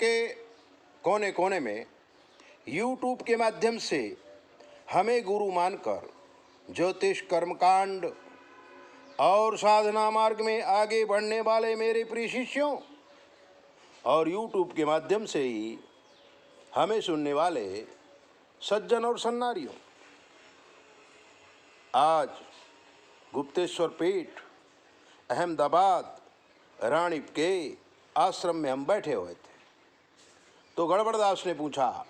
के कोने कोने में यूट्यूब के माध्यम से हमें गुरु मानकर ज्योतिष कर्मकांड और साधना मार्ग में आगे बढ़ने वाले मेरे प्रिय शिष्यों और यूट्यूब के माध्यम से ही हमें सुनने वाले सज्जन और सन्नारियों, आज गुप्तेश्वर पीठ अहमदाबाद रानीप के आश्रम में हम बैठे हुए थे तो गड़बड़दास ने पूछा,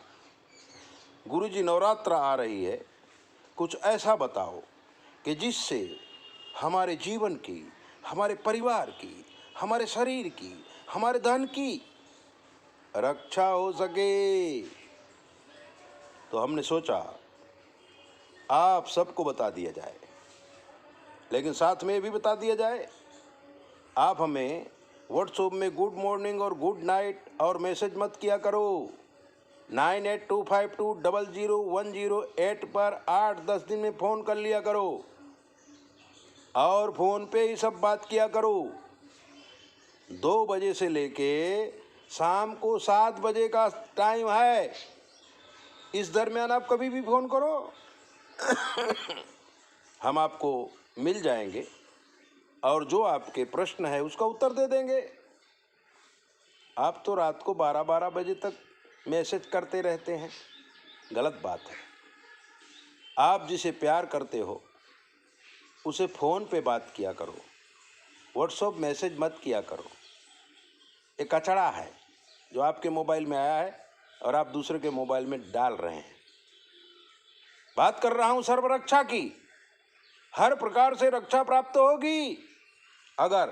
गुरुजी नवरात्र आ रही है, कुछ ऐसा बताओ कि जिससे हमारे जीवन की, हमारे परिवार की, हमारे शरीर की, हमारे धन की रक्षा हो सके। तो हमने सोचा आप सबको बता दिया जाए, लेकिन साथ में भी बता दिया जाए आप हमें व्हाट्सएप में गुड मॉर्निंग और गुड नाइट और मैसेज मत किया करो। 9825200108 पर 8-10 दिन में फ़ोन कर लिया करो और फ़ोन पे ही सब बात किया करो। 2 बजे से लेके शाम को 7 बजे का टाइम है, इस दरमियान आप कभी भी फ़ोन करो हम आपको मिल जाएंगे और जो आपके प्रश्न है उसका उत्तर दे देंगे। आप तो रात को 12-12 बजे तक मैसेज करते रहते हैं, गलत बात है। आप जिसे प्यार करते हो उसे फ़ोन पे बात किया करो, व्हाट्सएप मैसेज मत किया करो। एक कचड़ा है जो आपके मोबाइल में आया है और आप दूसरे के मोबाइल में डाल रहे हैं। बात कर रहा हूं सर्वरक्षा की, हर प्रकार से रक्षा प्राप्त होगी अगर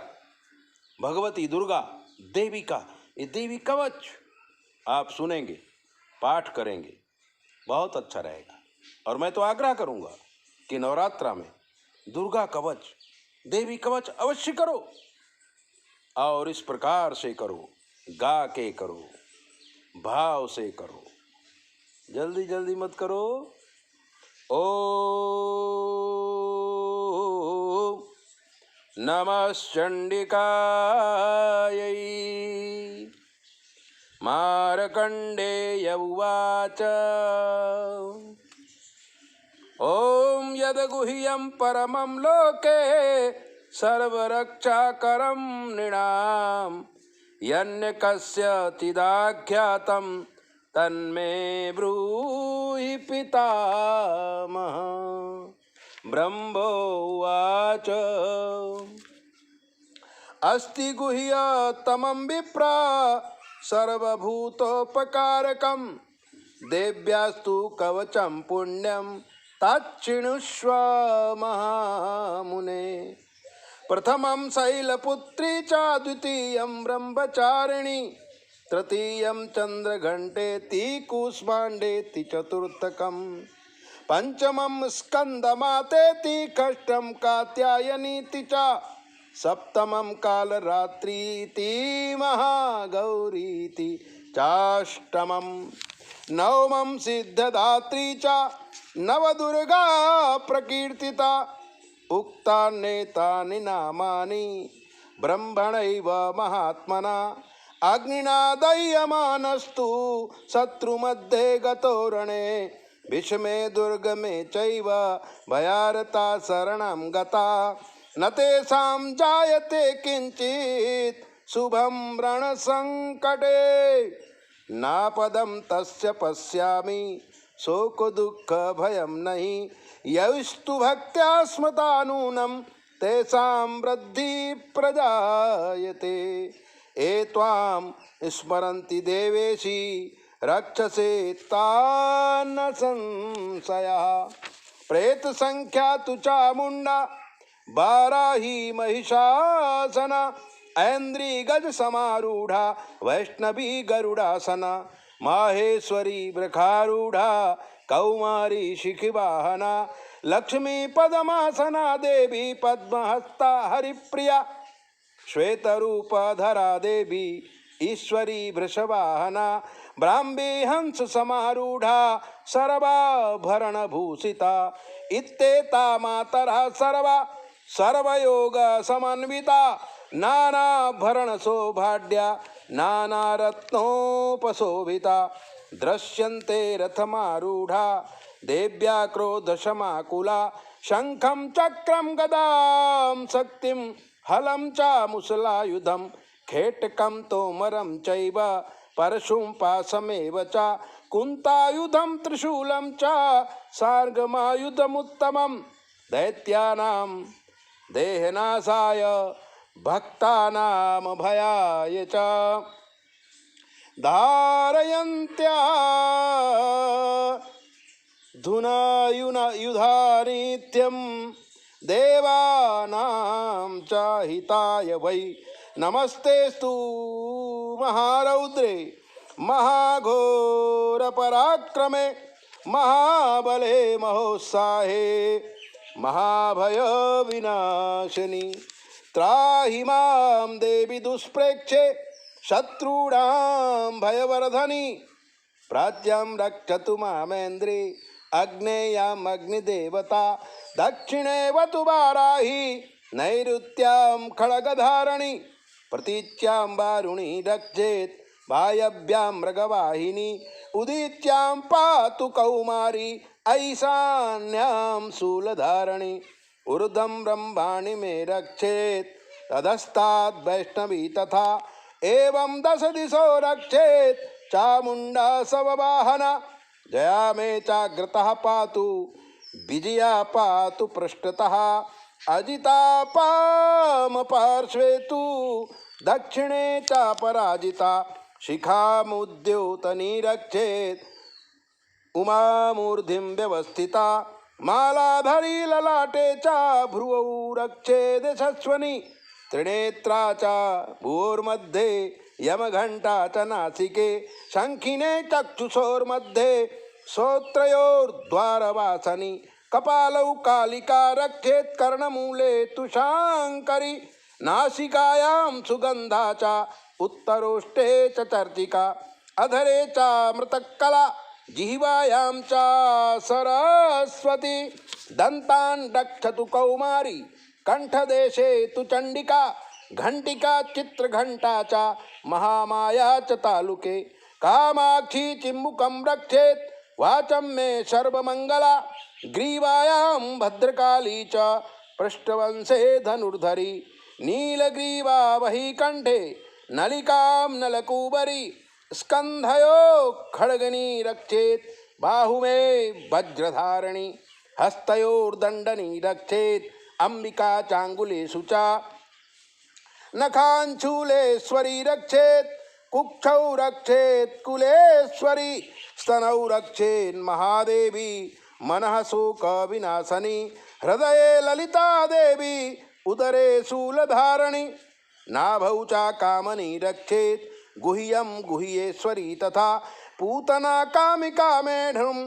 भगवती दुर्गा देवी का ये देवी कवच आप सुनेंगे, पाठ करेंगे, बहुत अच्छा रहेगा। और मैं तो आग्रह करूंगा कि नवरात्रा में दुर्गा कवच, देवी कवच अवश्य करो और इस प्रकार से करो, गा के करो, भाव से करो, जल्दी जल्दी मत करो। ओम नमः चंडिकायै। मार्कण्डेय उवाच ॐ यद्गुह्यं परमं लोके सर्वरक्षाकरं नृणां यन्यकस्यचिदाख्यातं तन्मे ब्रूहि पितामह। ब्रह्मोवाच अस्ति गुह्यतमं विप्रा सर्वभूतोपकारकं देव्यास्तु कवचं पुण्यं तच्छृणुष्व महामुने। प्रथमं शैलपुत्री च द्वितीयं ब्रह्मचारिणी तृतीयं चन्द्रघण्टेति कूष्माण्डेति चतुर्थकं पंचमं स्कन्दमातेति षष्ठं कात्यायनीति च सप्तमं कालरात्रीति महागौरीति चाष्टमं नवमं सिद्धदात्री च नवदुर्गा प्रकीर्तिता। उक्तान्येतानि नामानि ब्रह्मणैव महात्मना अग्निना दह्यमानस्तु शत्रुमध्ये गतो रणे विषमे दुर्गमे चैव भयार्ता शरणं गता न तेषां जायते किंचित् शुभं रणसंकटे नापदं तस्य पश्यामि शोक दुःख भयं नहि यस्तु भक्त्या स्मृता नूनं तेषां वृद्धि प्रजायते। ये त्वां स्मरन्ति देवेशी रक्षसे तान् न संशयः। प्रेत संख्या तु चामुण्डा बाराही महिषासना ऐन्द्री गज समारूढ़ा वैष्णवी गरुड़ासना माहेश्वरी वृखारूढ़ा कौमारी शिखिवाहना लक्ष्मी पद्मासना देवी पद्महस्ता हरिप्रिया श्वेतरूपधरा देवी ईश्वरी वृषवाहना ब्राह्मी हंस समारूढ़ा सर्वाभरण भूषिता इत्येता मातरः सर्वा सर्वयोग समन्विता नानाभरण सौभाग्या नानारत्नोपशोभिता दृश्यन्ते रथमारूढ़ा देव्या क्रोधशमाकुला शंखं चक्रं गदां शक्तिं हलं च मुसलायुधं खेटकं तोमरं चैव परशुं पाशमेव च कुन्तायुधं त्रिशूलं च सार्गमायुधमुत्तमं दैत्यानां देहनाशाय भक्तानां भयाय च धारयन्त्या धुनायुधा नित्यं देवानां च हिताय वै नमस्तेस्तु महारौद्रे महाघोरपराक्रमे महाबले महोत्साहे महाभयविनाशिनी त्राहि मां देवी दुष्प्रेक्षे शत्रूणां भयवर्धनी प्राच्यां रक्षतु मामेन्द्रे अग्नेयाम् अग्निदेवता दक्षिणे वतु वाराही नैऋत्यां खड्गधारिणी प्रतीच्यां वारुणी रक्षेत् वायव्यां मृगवाहिनी उदीच्यां पातु कौमारी ऐशान्यां शूलधारिणी ऊर्ध्वं ब्रह्माणि मे रक्षेत् तदस्ताद् वैष्णवी तथा एवं दश दिशो रक्षेत् चामुण्डा सववाहना जया मे चाग्रतः पातु विजया पातु पृष्ठतः अजिता पाम पार्श्वे तु दक्षिणे च पराजिता शिखामुद्योतनी रक्षेत् उमामूर्धिं व्यवस्थिता मालाधरी ललाटे च भ्रुवौ रक्षेद् यशस्वनी त्रिनेत्रा च भुवोर्मध्ये यमघण्टा च नासिके शङ्खिने चक्षुषोर्मध्ये श्रोत्रयोर्द्वारवासनि कपालौ कालिका रक्षेत् कर्णमूले तु शाङ्करी नासिकायां सुगन्धा च उत्तरोष्टे च चर्चिका अधरे च मृतकला जिह्वायां च सरस्वती दन्तान् रक्षतु कौमारी कंठदेशे तु चंडिका घंटिका चित्रघंटा च महामाया च तालुके कामाक्षी चिम्बुकं रक्षेत् वाचं मे सर्वमंगला ग्रीवायां भद्रकाली च पृष्ठवंशे धनुर्धरी नीलग्रीवा वही कंठे नलिकां नलकूबरी स्कंधयो खड्गनी रक्षेत् बाहुमे वज्रधारिणी हस्तयोर्दंडनी रक्षेत् अंबिका चांगुलेषु च नखांशूलेश्वरी रक्षेत् कुक्षौ रक्षेत् कुलेश्वरी स्तनौ रक्षेत् महादेवी मनः शोक विनाशनी हृदये ललिता देवी उदरे शूलधारिणी नाभौ च कामनी रक्षेत् गुह्यं गुह्येश्वरी तथा पूतना कामिका मेढुं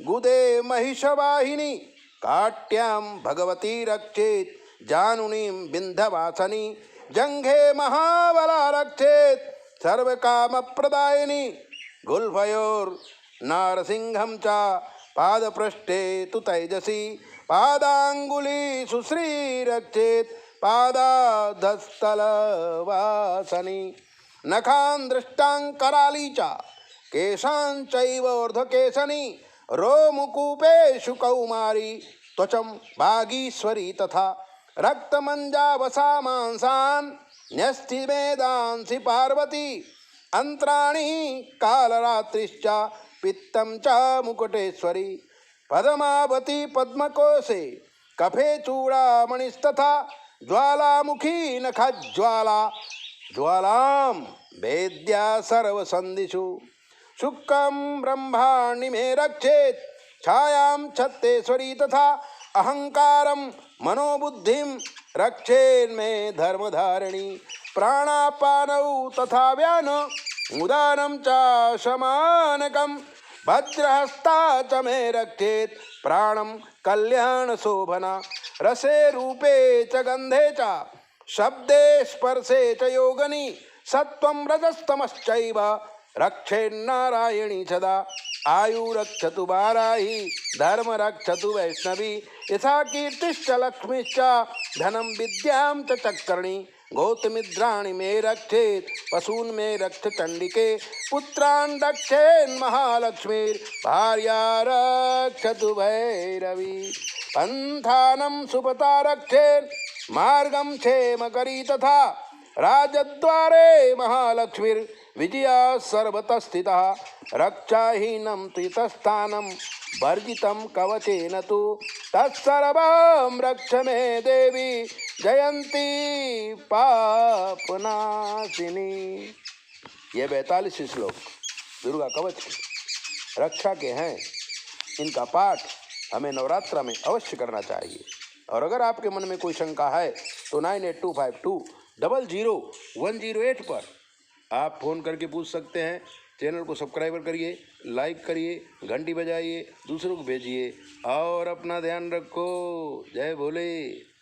गुदे महिषवाहिनी काट्यां भगवती रक्षेत् जानुनीं विन्ध्यवासिनी जंघे महाबला रक्षेत् सर्वकामप्रदायिनी गुल्फयोर्नारसिंहं च पादपृष्ठे तु तैजसी पादांगुलीषु श्री रक्षेत् पादाधस्थलवासनी नखान् दृष्टां कराली च केशां चैव ऊर्ध्वकेशनी रोमकूपेषु कौमारी त्वचं वागीश्वरी तथा रक्तमंजावसा मांसान् न्यस्तिमेदांसि पार्वती अंतराणि कालरात्रिश्च पित्तं च मुकुटेश्वरी पद्मावती पद्मकोशे कफे चूड़ामणिस्तथा ज्वालामुखी नखज्वाला ज्वालां वेद्या सर्वसन्धिषु शुक्लं ब्रह्माणि मे रक्षेत् छायां छत्तेश्वरी तथा अहंकारं मनोबुद्धिं रक्षेन्मे धर्मधारिणी प्राणापानौ तथा व्यान उदानं च शमानकं वज्रहस्ता च मे रक्षेत् प्राणं कल्याणशोभना रसे रूपे च गंधे च शब्दे स्पर्शे च योगनी सत्वं रजस्तमश्चैव रक्षेन्नारायणी सदा आयु रक्षतु वाराही धर्म रक्षतु वैष्णवी यथा कीर्तिश्च लक्ष्मीश्च धनं विद्यां च चक्रणी गौतमिद्राणि मे रक्षेत् पशून् मे रक्ष चण्डिके पुत्रान् रक्षेन् महालक्ष्मीर्भार्या रक्षतु भैरवी पन्थानं सुपता रक्षेन् मार्गं क्षेमकरी तथा राजद्वारे महालक्ष्मीर्विजया सर्वतः रक्षाहीनं त्रितस्थानं वर्जितं कवचेन तु तत्सर्वं रक्ष मे देवी जयंती पापनाशिनी। ये 42 श्लोक दुर्गा कवच रक्षा के हैं। इनका पाठ हमें नवरात्र में अवश्य करना चाहिए। और अगर आपके मन में कोई शंका है तो 9825200108 पर आप फ़ोन करके पूछ सकते हैं। चैनल को सब्सक्राइब करिए, लाइक करिए, घंटी बजाइए, दूसरों को भेजिए और अपना ध्यान रखो। जय भोले।